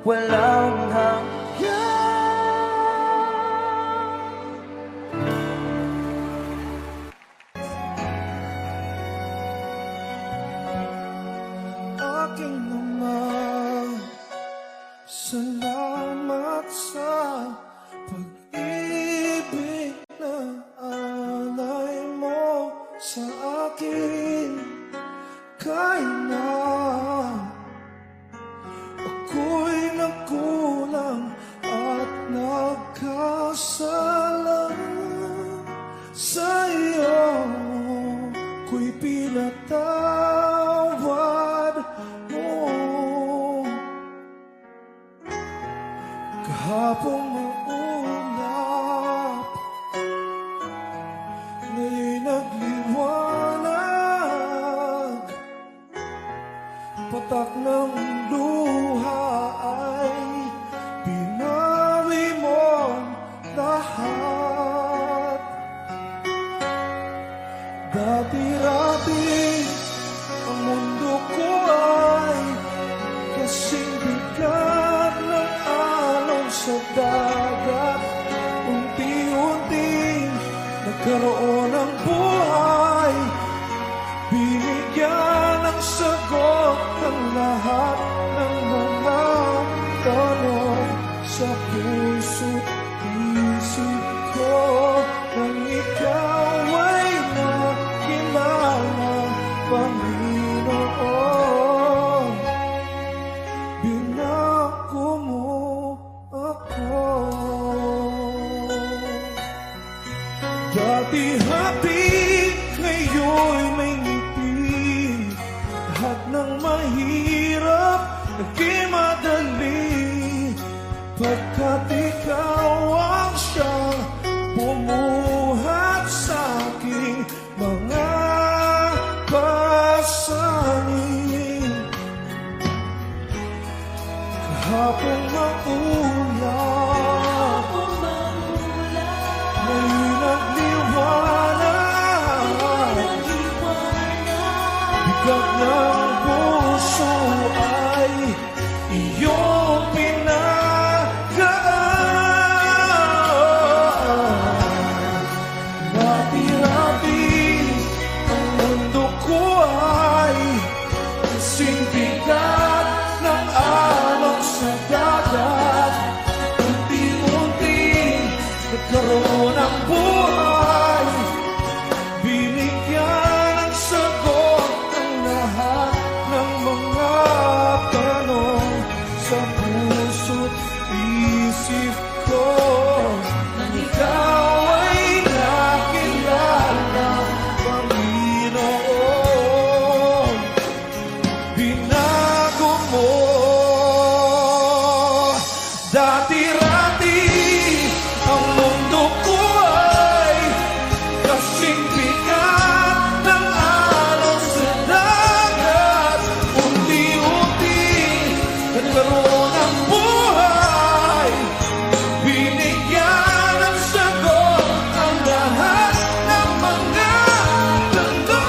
walang hanggan. Aking Ama, salamat sa pag-ibig na alay mo sa akin. Kahit na ako'y nagkulang at nagkasala sa iyo, ako'y pinatawad mo. Kahapon maulap, ngayon'y nagliwanag. Patak ng luha ay binawi mo lahat. Dati-dati ang mundo ko ay kasing bigat ng alon sa dagat. Unti-unting nagkaroon ng buhay, binigyan ng sagot ang lahat ng mga tanong sa puso't isip ko. Nang ikaw ay nakilala, Panginoon, binako mo ako. Dati happy, ngayon may ngiti. Lahat ng mahirap naging madali, pagkat ikaw ang siyang bumuhat sa aking mga pasanin. Kahapon maulap, ngayon'y nagliwanag. Bigat ng puso ay iyong pinagaan. Rati-rati ang mundo ko ay kasing bigat ng alon sa dagat. Unti-unti nagkaroon ng buhay, binigyan ng sagot ang lahat ng mga tanong sa puso't isip ko. Nang ikaw ay nakilala, Panginoon, binago mo. Dati-rati ang mundo ko ay kasing bigat ng alon sa dagat. Unti-unti nagkaroon ng buhay, binigyan ng sagot ang lahat ng mga tanong.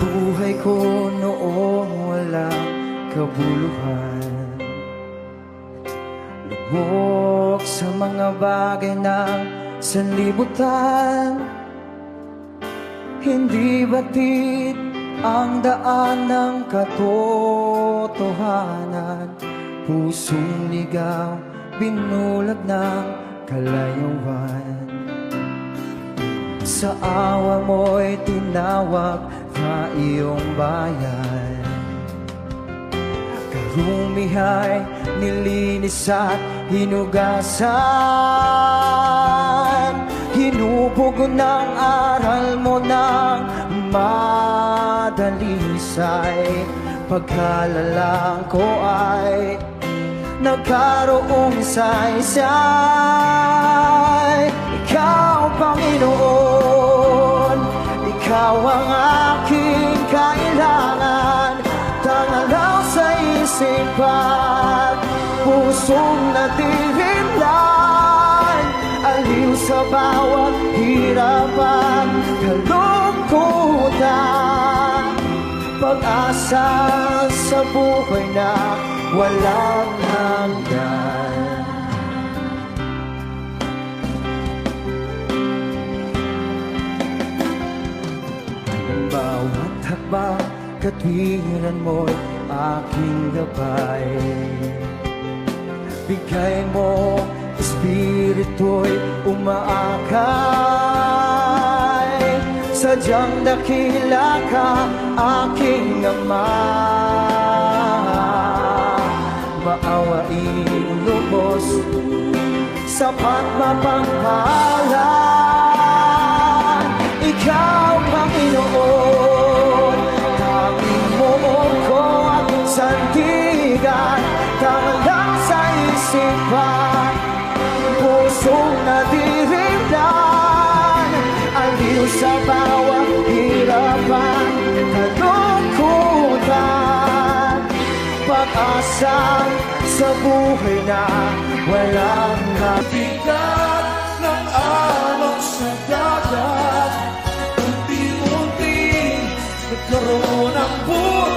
Buhay ko noong walang kabuluhan, lubog sa mga bagay ng sanlibutan. Hindi batid ang daan ng katotohanan, pusong ligaw, binulag ng kalayuan. Sa awa mo'y tinawag na iyong bayan, karumihay nilinis at hinugasan. Hinubog ng aral mo ng madalisay, pagkalalang ko ay nagkaroong saysay. Ikaw, Panginoon, ikaw ang aking kailangan. Tangalaw sa isipan, pusong natilimlan, aliw sa bawat hirapan, kalungkutan, pag-asa sa buhay na walang hanggan. Bawat hakbang, katwiran mo'y aking gabay. Bigay mo, espiritu'y umaakay. Sadyang dakila ka, aking Ama. Maawaing lubos, sapat mapanghalan. Ikaw, Panginoon, tanging mo ko at sandigan. Tangalang sa isipan, pusong nadirimdan, aliw sa bawat hirapan, kalungkutan, pag-asa sa buhay na walang Bigat ng alon sa dagat, unti-unti nagkaroon ang buhay.